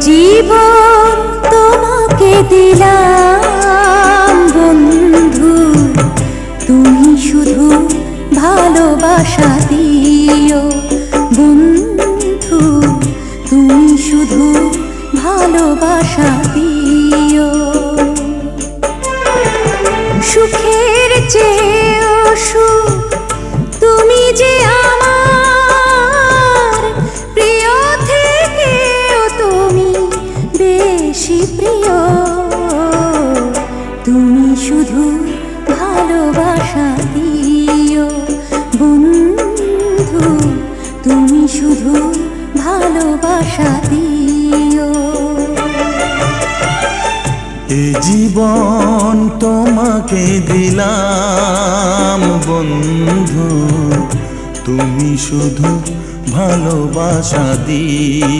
জীবন তোমাকে দিলাম বন্ধু, তুমি শুধু ভালোবাসা দিও বন্ধু, তুমি শুধু ভালোবাসা দিও। সুখের চেয়েও সুখ তুমি যে আমার প্রিয় থেকেও তুমি বেশি প্রিয়, তুমি শুধু ভালোবাসা দিও বন্ধু, তুমি শুধু ভালোবাসা দিও। এ জীবন তোমাকে দিলাম বন্ধু, তুমি শুধু ভালোবাসা দিও।